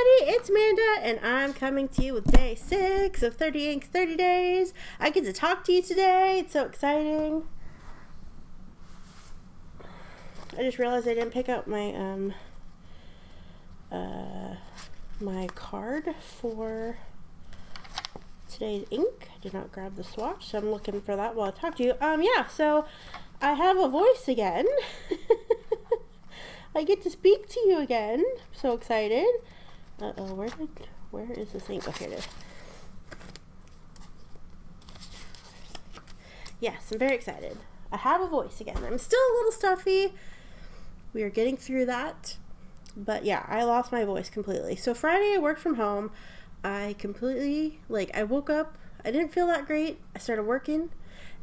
everybody, it's Amanda, and I'm coming to you with day 6 of 30 Inks 30 Days. I get to talk to you today. It's so exciting. I just realized I didn't pick up my my card for today's ink. I did not grab the swatch, so I'm looking for that while I talk to you. Yeah, so I have a voice again. I get to speak to you again. I'm so excited. Where is this ink? Oh, here it is. Yes, I'm very excited. I have a voice again. I'm still a little stuffy. We are getting through that. But yeah, I lost my voice completely. So Friday I worked from home. I completely, I woke up. I didn't feel that great. I started working.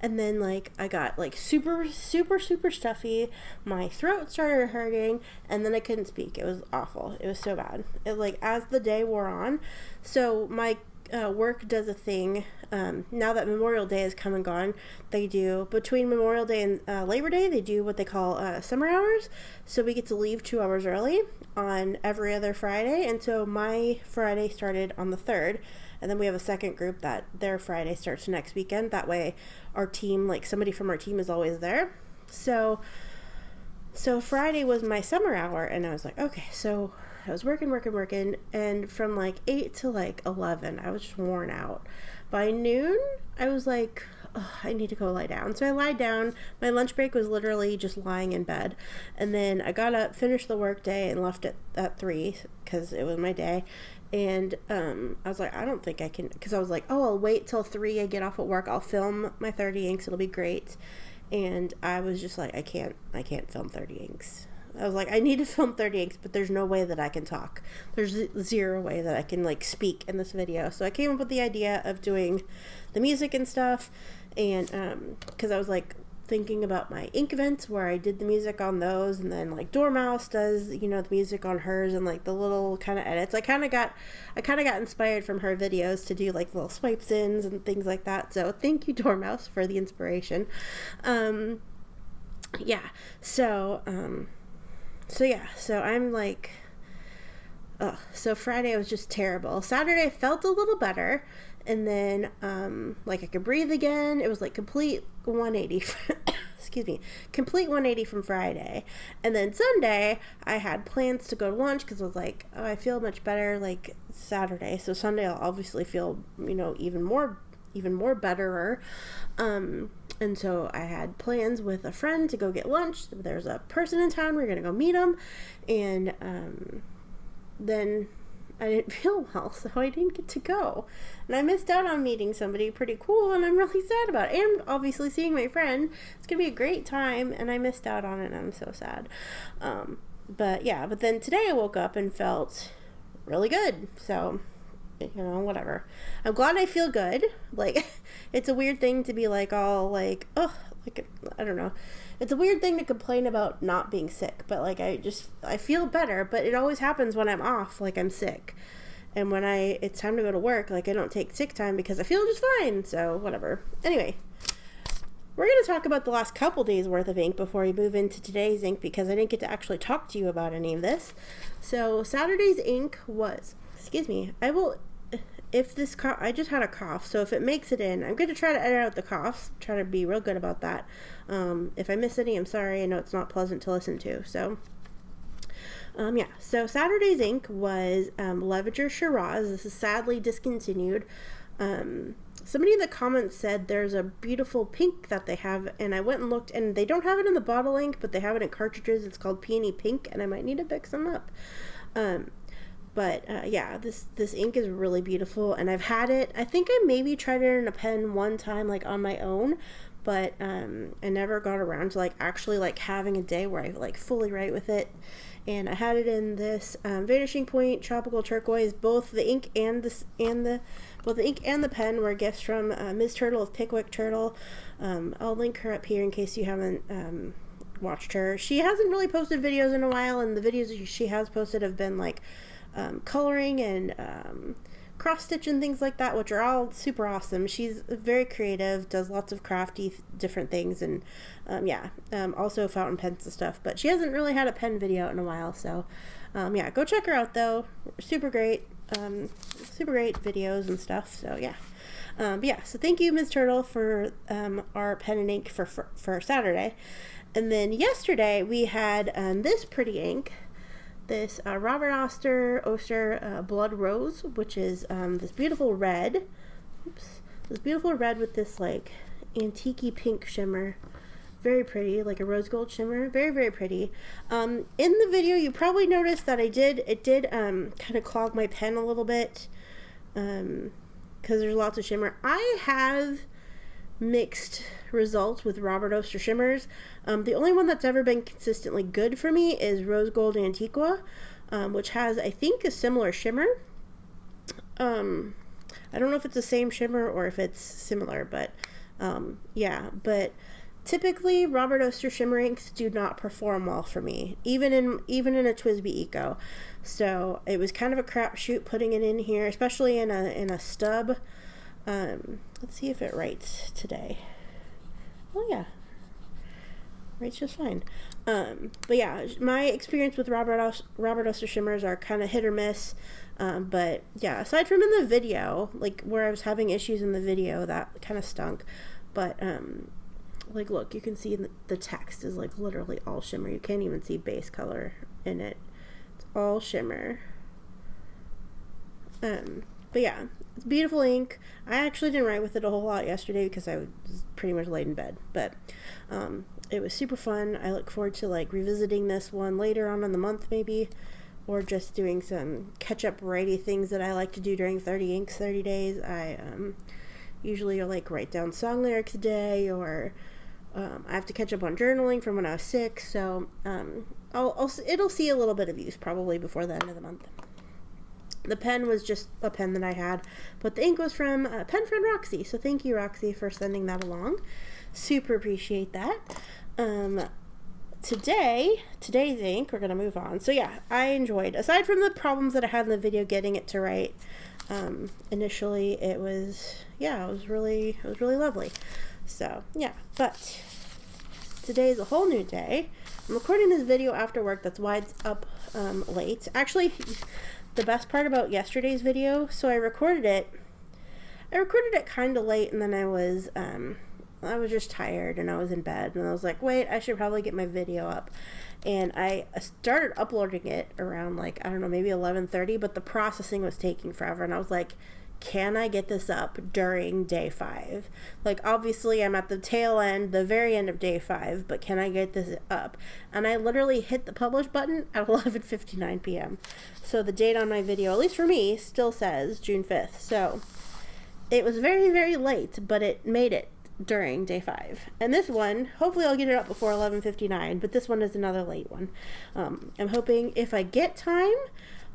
And then, I got, super stuffy. My throat started hurting, and then I couldn't speak. It was awful. It was so bad. As the day wore on, so my work does a thing. Now that Memorial Day has come and gone, they do, between Memorial Day and Labor Day, they do what they call summer hours. So we get to leave 2 hours early on every other Friday. And so my Friday started on the 3rd. And then we have a second group that their Friday starts next weekend. That way our team, somebody from our team is always there. So Friday was my summer hour, and I was like, okay, so I was working, and from 8 to 11, I was just worn out. By noon, I was like, oh, I need to go lie down. So I lied down. My lunch break was literally just lying in bed. And then I got up, finished the work day, and left it at 3 because it was my day. And I was like, I don't think I can, because I was like, oh, I'll wait till 3, I get off at work, I'll film my 30 inks, it'll be great. And I was just like, I can't film 30 inks. I was like, I need to film 30 inks, but there's no way that I can talk. There's zero way that I can speak in this video. So I came up with the idea of doing the music and stuff, and because I was thinking about my ink events where I did the music on those, and then Dormouse does the music on hers, and the little kind of edits. I kind of got inspired from her videos to do little swipes ins and things like that. So thank you, Dormouse, for the inspiration. Yeah. So I'm so Friday was just terrible. Saturday I felt a little better, and then I could breathe again. It was complete 180 excuse me, complete 180 from Friday. And then Sunday I had plans to go to lunch because I was like, oh, I feel much better Saturday, so Sunday I'll obviously feel even more betterer. And so I had plans with a friend to go get lunch. There's a person in town, we're gonna go meet him, and then I didn't feel well, so I didn't get to go. And I missed out on meeting somebody pretty cool, and I'm really sad about it. And obviously seeing my friend. It's going to be a great time, and I missed out on it, and I'm so sad. But then today I woke up and felt really good. So, whatever. I'm glad I feel good. It's a weird thing to be I don't know. It's a weird thing to complain about not being sick, but I feel better, but it always happens when I'm off, I'm sick. And when it's time to go to work, I don't take sick time because I feel just fine, so whatever. Anyway, we're going to talk about the last couple days worth of ink before we move into today's ink, because I didn't get to actually talk to you about any of this. So Saturday's ink was, I just had a cough, so if it makes it in, I'm going to try to edit out the coughs, try to be real good about that. If I miss any, I'm sorry. I know it's not pleasant to listen to. So, so Saturday's ink was Levager Shiraz. This is sadly discontinued. Somebody in the comments said there's a beautiful pink that they have, and I went and looked, and they don't have it in the bottle ink, but they have it in cartridges. It's called Peony Pink, and I might need to pick some up. But this ink is really beautiful, and I've had it. I think I maybe tried it in a pen one time, on my own, but I never got around to actually having a day where I fully write with it. And I had it in this Vanishing Point Tropical Turquoise. Both the ink and the pen were gifts from Ms. Turtle of Pickwick Turtle. I'll link her up here in case you haven't watched her. She hasn't really posted videos in a while, and the videos she has posted have been coloring and cross stitch and things like that, which are all super awesome. She's very creative, does lots of crafty different things, and also fountain pens and stuff, but she hasn't really had a pen video in a while, so Yeah, go check her out though. Super great videos and stuff. So yeah. But yeah, so thank you, Ms. Turtle, for our pen and ink for Saturday. And then yesterday we had this pretty ink, this Robert Oster Blood Rose, which is this beautiful red. Oops. This beautiful red with this like antique-y pink shimmer. Very pretty, like a rose gold shimmer. Very, very pretty. In the video, you probably noticed that it did kind of clog my pen a little bit. Because there's lots of shimmer. I have mixed results with Robert Oster shimmers. The only one that's ever been consistently good for me is Rose Gold Antiqua, which has, I think, a similar shimmer. I don't know if it's the same shimmer or if it's similar, but yeah. But typically, Robert Oster shimmer inks do not perform well for me, even in a TWSBI Eco. So it was kind of a crapshoot putting it in here, especially in a stub. Let's see if it writes today. Oh yeah, writes just fine. But yeah, my experience with Robert Oster shimmers are kind of hit or miss. But yeah, aside from in the video, like where I was having issues in the video, that kind of stunk. But like look, you can see the text is like literally all shimmer. You can't even see base color in it. It's all shimmer. But yeah, it's beautiful ink. I actually didn't write with it a whole lot yesterday because I was pretty much laid in bed. But it was super fun. I look forward to like revisiting this one later on in the month maybe, or just doing some catch-up writing things that I like to do during 30 Inks 30 days. I usually like write down song lyrics a day, or I have to catch up on journaling from when I was sick. So it'll see a little bit of use probably before the end of the month. The pen was just a pen that I had, but the ink was from pen friend Roxy. So thank you, Roxy, for sending that along. Super appreciate that. Today's ink, we're gonna move on. So yeah, I enjoyed, aside from the problems that I had in the video getting it to write initially, it was really lovely. So yeah, but today is a whole new day. I'm recording this video after work. That's why it's up late. Actually, the best part about yesterday's video, so I recorded it kind of late, and then I was just tired and I was in bed, and I was like, wait, I should probably get my video up. And I started uploading it around like, I don't know, maybe 11:30, but the processing was taking forever, and I was like, can I get this up during day 5? Like, obviously I'm at the tail end, the very end of day 5, but can I get this up? And I literally hit the publish button at 11:59 p.m. So the date on my video, at least for me, still says June 5th. So it was very, very late, but it made it during day 5. And this one, hopefully I'll get it up before 11:59, but this one is another late one. I'm hoping if I get time,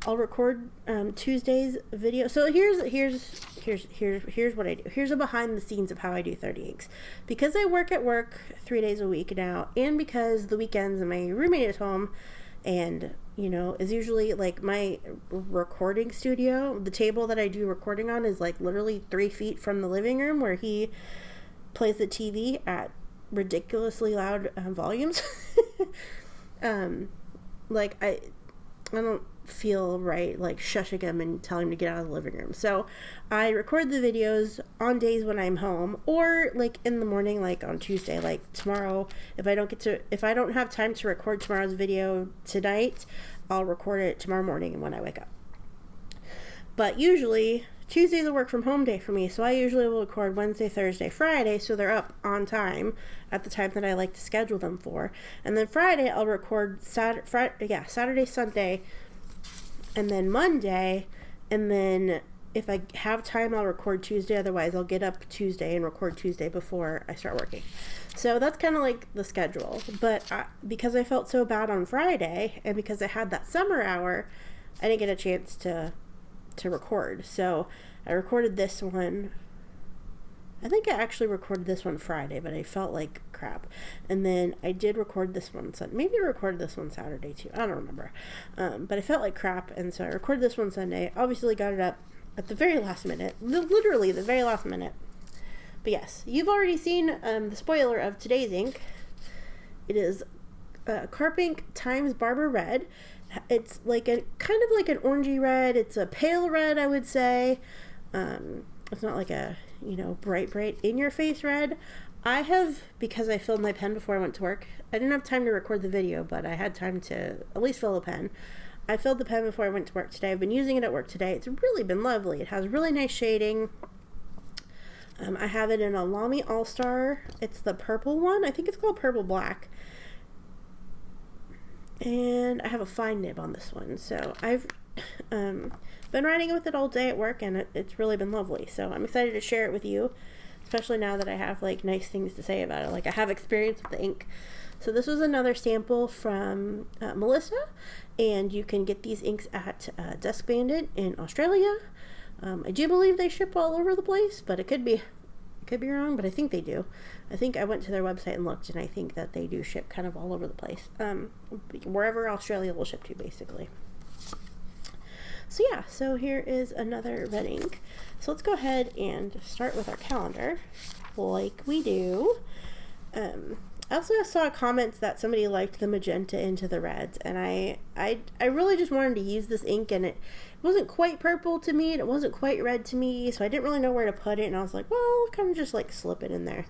I'll record Tuesday's video. So here's what I do. Here's a behind the scenes of how I do 30 Inks. Because I work at work 3 days a week now, and because the weekends and my roommate is home, and you know, is usually like my recording studio, the table that I do recording on is like literally 3 feet from the living room where he plays the TV at ridiculously loud volumes. Like I don't feel right like shushing him and telling him to get out of the living room. So I record the videos on days when I'm home, or like in the morning, like on Tuesday, like tomorrow. If I don't have time to record tomorrow's video tonight, I'll record it tomorrow morning when I wake up. But usually Tuesday's a work from home day for me, so I usually will record Wednesday, Thursday, Friday, so they're up on time at the time that I like to schedule them for. And then Friday I'll record Saturday, Sunday, and then Monday, and then if I have time I'll record Tuesday. Otherwise I'll get up Tuesday and record Tuesday before I start working. So that's kind of like the schedule. But because I felt so bad on Friday, and because I had that summer hour, I didn't get a chance to record. So I recorded this one. I think I actually recorded this one Friday, but I felt like crap. And then I did record this one Sunday. Maybe I recorded this one Saturday too. I don't remember. But I felt like crap, and so I recorded this one Sunday. Obviously got it up at the very last minute. Literally the very last minute. But yes, you've already seen the spoiler of today's ink. It is CARPINK times Barber Red. It's like a kind of like an orangey red. It's a pale red, I would say. It's not like a, you know, bright in your face red. I have, because I filled my pen before I went to work. I didn't have time to record the video, but I had time to at least fill the pen. I filled the pen before I went to work today. I've been using it at work today. It's really been lovely. It has really nice shading. I have it in a Lamy All-Star. It's the purple one. I think it's called Purple Black. And I have a fine nib on this one. So I've been writing with it all day at work, and it's really been lovely. So I'm excited to share it with you, especially now that I have like nice things to say about it. Like I have experience with the ink. So this was another sample from Melissa, and you can get these inks at Desk Bandit in Australia. I do believe they ship all over the place, but it could be wrong, but I think they do. I think I went to their website and looked, and I think that they do ship kind of all over the place. Wherever Australia will ship to, basically. So yeah, so here is another red ink. So let's go ahead and start with our calendar, like we do. I also saw comments that somebody liked the magenta into the reds, and I really just wanted to use this ink, and it wasn't quite purple to me, and it wasn't quite red to me, so I didn't really know where to put it, and I was like, well, I'll kind of just like slip it in there.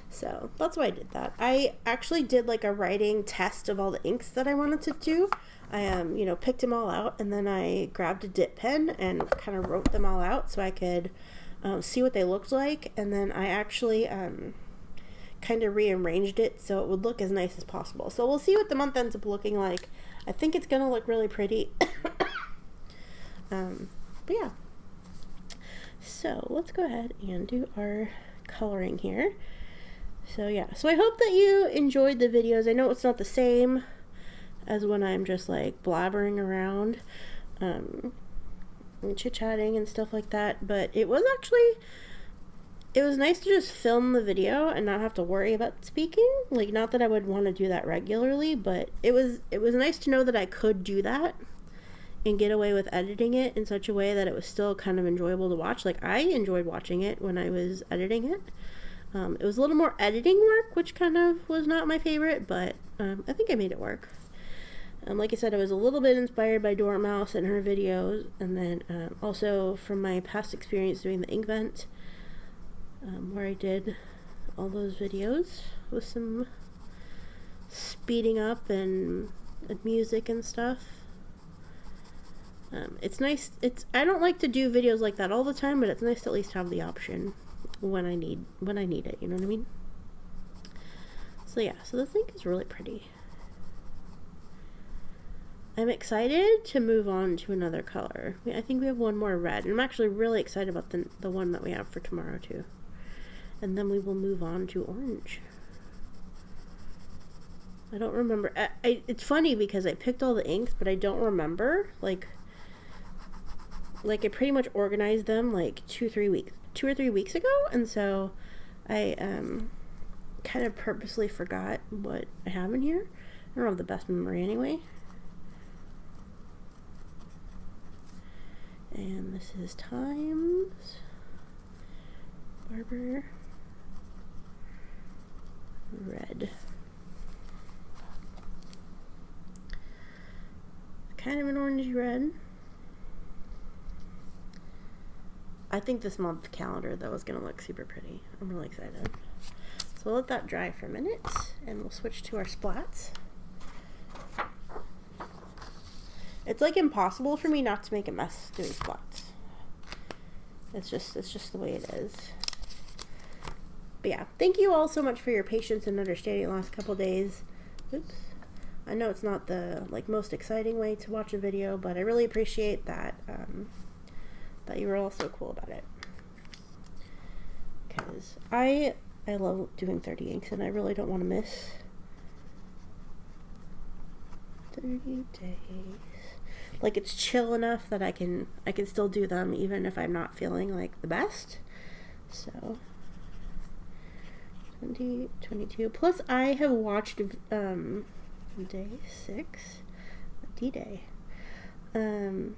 So that's why I did that. I actually did like a writing test of all the inks that I wanted to do. I you know, picked them all out, and then I grabbed a dip pen and kind of wrote them all out so I could see what they looked like, and then I actually kind of rearranged it so it would look as nice as possible. So we'll see what the month ends up looking like. I think it's gonna look really pretty. But yeah, so let's go ahead and do our coloring here. So yeah, so I hope that you enjoyed the videos. I know it's not the same as when I'm just like blabbering around and chit-chatting and stuff like that, but it was nice to just film the video and not have to worry about speaking. Like, not that I would want to do that regularly, but it was nice to know that I could do that and get away with editing it in such a way that it was still kind of enjoyable to watch. Like, I enjoyed watching it when I was editing it. It was a little more editing work, which kind of was not my favorite, but I think I made it work. Like I said, I was a little bit inspired by Dormouse and her videos, and then also from my past experience doing the ink vent, where I did all those videos with some speeding up and music and stuff. It's nice. I don't like to do videos like that all the time, but it's nice to at least have the option when I need it. You know what I mean? So yeah, so this ink is really pretty. I'm excited to move on to another color. I think we have one more red, and I'm actually really excited about the one that we have for tomorrow too. And then we will move on to orange. I don't remember. It's funny because I picked all the inks, but I don't remember. Like I pretty much organized them like 2 or 3 weeks ago, and so I kind of purposely forgot what I have in here. I don't have the best memory anyway. And this is Times Barber Red. Kind of an orangey red. I think this month calendar though is going to look super pretty. I'm really excited. So we'll let that dry for a minute, and we'll switch to our splats. It's like impossible for me not to make a mess doing splats. It's just the way it is. But yeah, thank you all so much for your patience and understanding the last couple days. Oops. I know it's not the like most exciting way to watch a video, but I really appreciate that that you were all so cool about it. Because I love doing 30 inks, and I really don't want to miss 30 days. Like, it's chill enough that I can still do them even if I'm not feeling like the best. So 2022. Plus I have watched day 6 D-Day. Pen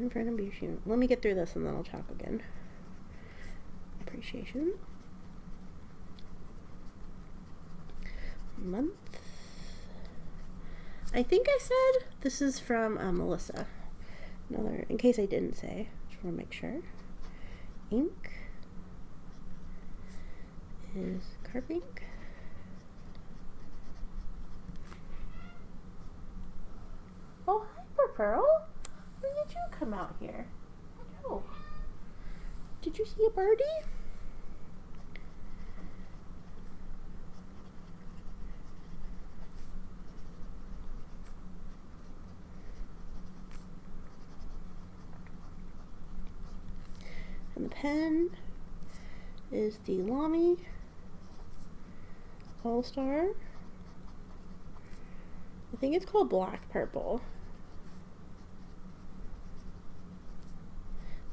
friend appreciation. Let me get through this and then I'll talk again. Appreciation month. I think I said this is from Melissa. Another, in case I didn't say, just want to make sure. Ink is CARPINK. Oh, hi, Pearl. When did you come out here? Oh, did you see a birdie? And the pen is the Lamy All-Star. I think it's called Black Purple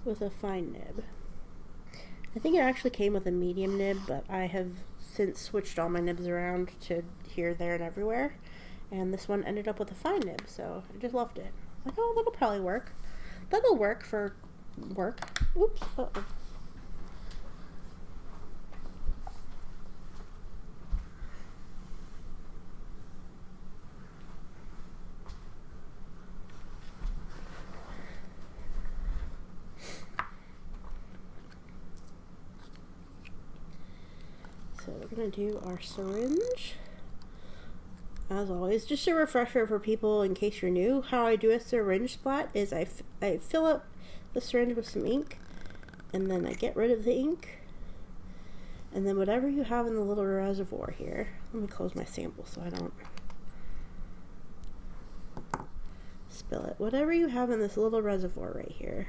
with a fine nib. I think it actually came with a medium nib, but I have since switched all my nibs around to here, there, and everywhere. And this one ended up with a fine nib, so I just loved it. Like, oh, that'll probably work. That'll work for work. Oops. Uh-oh. So we're going to do our syringe. As always, just a refresher for people in case you're new, how I do a syringe splat is I fill up the syringe with some ink, and then I get rid of the ink, and then whatever you have in the little reservoir here, let me close my sample so I don't spill it. Whatever you have in this little reservoir right here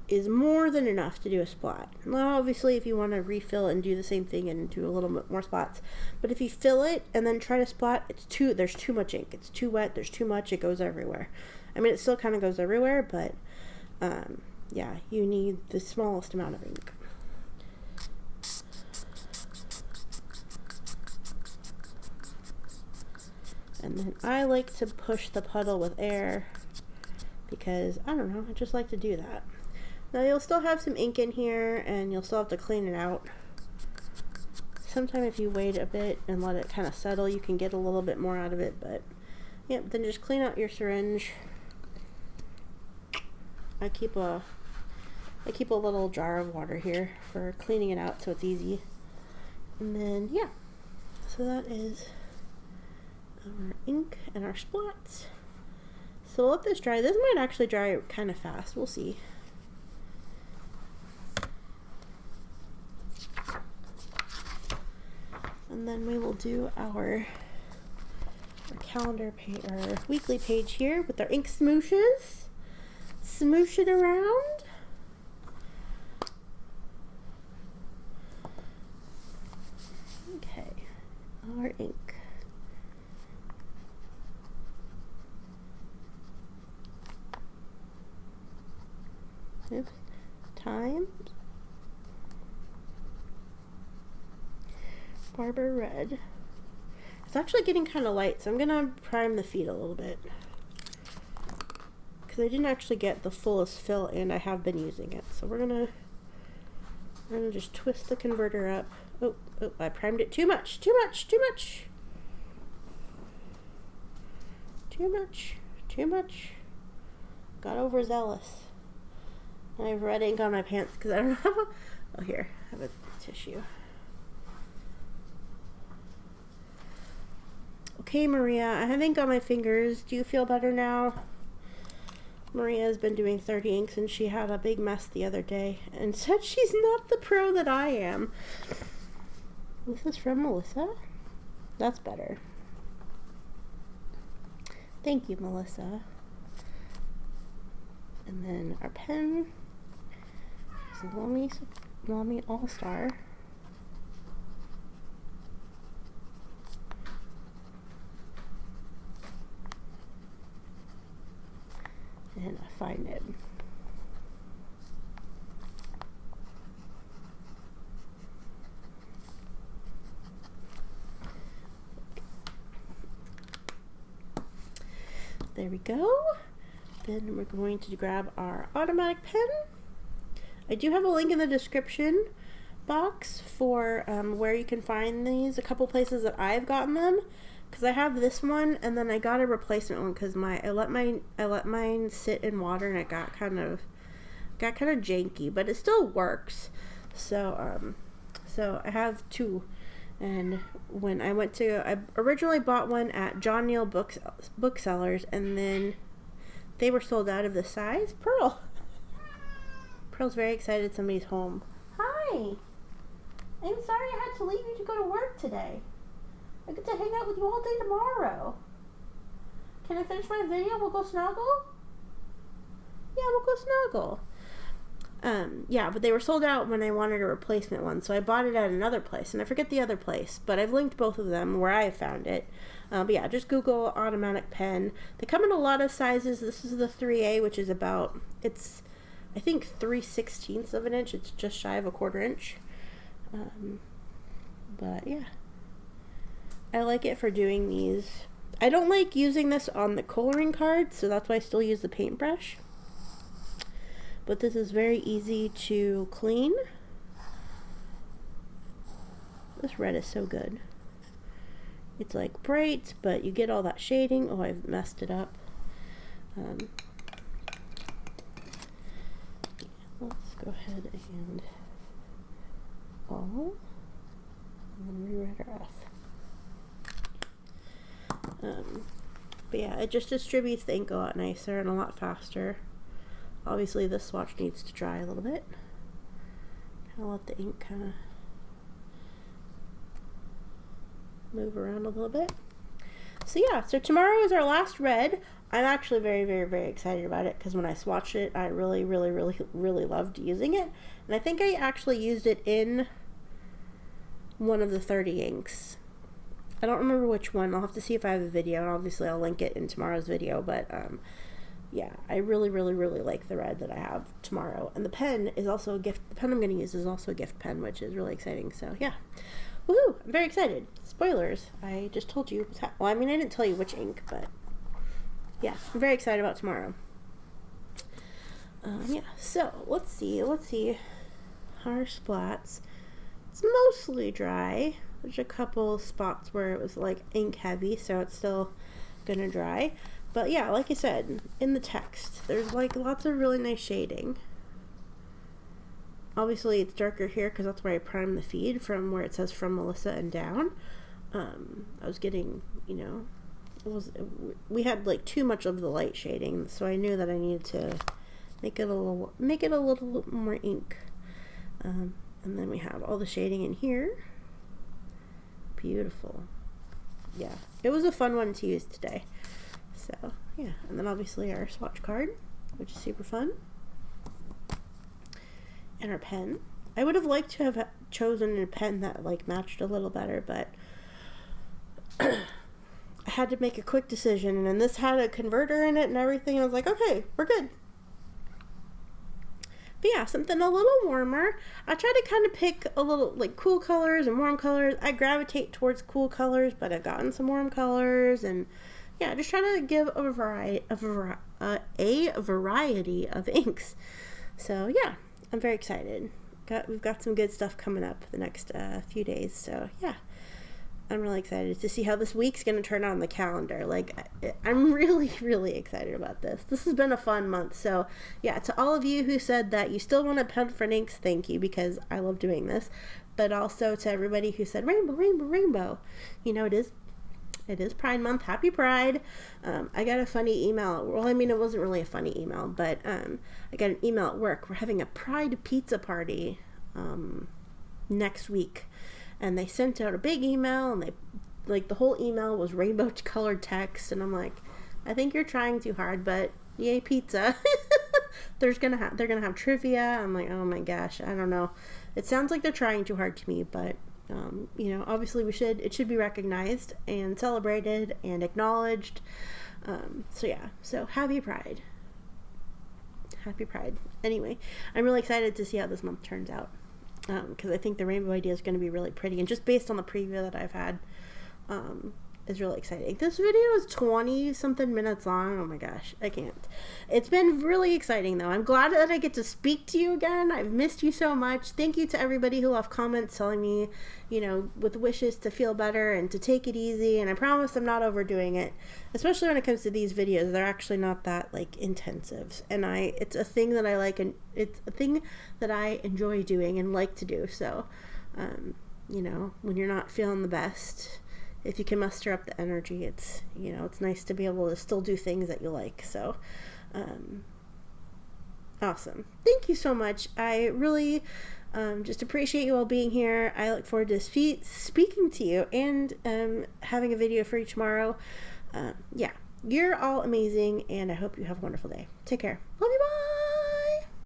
is more than enough to do a splat. Now, obviously, if you want to refill and do the same thing and do a little bit more splats, but if you fill it and then try to splat, there's too much ink. It's too wet. There's too much. It goes everywhere. I mean, it still kind of goes everywhere, but yeah, you need the smallest amount of ink. And then I like to push the puddle with air because, I don't know, I just like to do that. Now you'll still have some ink in here and you'll still have to clean it out. Sometimes if you wait a bit and let it kind of settle, you can get a little bit more out of it, but yeah, then just clean out your syringe. I keep a little jar of water here for cleaning it out so it's easy. And then, yeah, so that is our ink and our splats. So we'll let this dry. This might actually dry kind of fast. We'll see. And then we will do our calendar page, our weekly page here with our ink smooshes. Smoosh it around. Okay, our ink. Oops. Times. Barber red. It's actually getting kind of light, so I'm gonna prime the feet a little bit because I didn't actually get the fullest fill, and I have been using it. So we're gonna just twist the converter up. Oh, I primed it too much. Too much. Got overzealous. I have red ink on my pants because I don't have a. Oh, here, I have a tissue. Okay, Maria, I have ink on my fingers. Do you feel better now? Maria has been doing 30 inks and she had a big mess the other day and said she's not the pro that I am. This is from Melissa. That's better. Thank you, Melissa. And then our pen is Lamy All-Star. And a fine nib. There we go. Then we're going to grab our automatic pen. I do have a link in the description box for where you can find these. A couple places that I've gotten them. because I have this one, and then I got a replacement one because I let mine sit in water, and it got kind of janky, but it still works. So I have two. And when I originally bought one at John Neal booksellers, and then they were sold out of the size. Pearl's very excited somebody's home. Hi. I'm sorry I had to leave you to go to work today. I get to hang out with you all day tomorrow. Can I finish my video? We'll go snuggle? Yeah, we'll go snuggle. Yeah, but they were sold out when I wanted a replacement one, so I bought it at another place, and I forget the other place, but I've linked both of them where I found it. But yeah, just Google automatic pen. They come in a lot of sizes. This is the 3A, which is about, it's, I think, 3/16 of an inch. It's just shy of a 1/4 inch. But yeah, I like it for doing these. I don't like using this on the coloring card, so that's why I still use the paintbrush. But this is very easy to clean. This red is so good. It's like bright, but you get all that shading. Oh, I've messed it up. Let's go ahead and all, and then rewrite our F. But yeah, it just distributes the ink a lot nicer and a lot faster. Obviously, this swatch needs to dry a little bit. I'll let the ink kind of move around a little bit. So yeah, so tomorrow is our last red. I'm actually very, very, very excited about it because when I swatched it, I really, really, really, really loved using it. And I think I actually used it in one of the 30 inks. I don't remember which one. I'll have to see if I have a video, and obviously I'll link it in tomorrow's video, but yeah, I really, really, really like the red that I have tomorrow. And the pen is also a gift. The pen I'm going to use is also a gift pen, which is really exciting. So, yeah. Woohoo! I'm very excited. Spoilers. I just told you. Well, I mean, I didn't tell you which ink, but yeah, I'm very excited about tomorrow. Yeah, so let's see. Our splats. It's mostly dry. There's a couple spots where it was like ink heavy, so it's still going to dry. But yeah, like I said, in the text, there's like lots of really nice shading. Obviously, it's darker here because that's where I primed the feed from where it says from Melissa and down. I was getting, you know, we had like too much of the light shading, so I knew that I needed to make it a little more ink. And then we have all the shading in here. Beautiful. Yeah, it was a fun one to use today. So, yeah, and then obviously our swatch card, which is super fun. And our pen. I would have liked to have chosen a pen that, like, matched a little better, but I had to make a quick decision, and then this had a converter in it and everything, and I was like, okay, we're good. But yeah, something a little warmer. I try to kind of pick a little, like, cool colors and warm colors. I gravitate towards cool colors, but I've gotten some warm colors, and yeah, just trying to give a variety of inks. So yeah, I'm very excited. We've got some good stuff coming up the next few days. So yeah, I'm really excited to see how this week's going to turn out on the calendar. Like, I'm really, really excited about this. This has been a fun month. So yeah, to all of you who said that you still want to pen for inks, thank you, because I love doing this. But also to everybody who said rainbow, rainbow, rainbow. You know, it is Pride Month. Happy Pride. I got a funny email. Well, I mean, it wasn't really a funny email, but I got an email at work. We're having a Pride pizza party next week. And they sent out a big email, and the whole email was rainbow colored text. And I'm like, I think you're trying too hard, but yay, pizza. They're gonna have trivia. I'm like, oh my gosh, I don't know. It sounds like they're trying too hard to me, but you know, obviously it should be recognized and celebrated and acknowledged. So yeah, so happy Pride. Happy Pride. Anyway, I'm really excited to see how this month turns out. Because I think the rainbow idea is going to be really pretty. And just based on the preview that I've had, is really exciting. This video is 20 something minutes long. Oh my gosh, I can't. It's been really exciting though. I'm glad that I get to speak to you again. I've missed you so much. Thank you to everybody who left comments telling me, you know, with wishes to feel better and to take it easy. And I promise I'm not overdoing it, especially when it comes to these videos. They're actually not that like intensive, and it's a thing that I like, and it's a thing that I enjoy doing and like to do. So, you know, when you're not feeling the best, if you can muster up the energy, it's, you know, it's nice to be able to still do things that you like. So, awesome. Thank you so much. I really just appreciate you all being here. I look forward to speaking to you and having a video for you tomorrow. Yeah, you're all amazing, and I hope you have a wonderful day. Take care. Love you. Bye.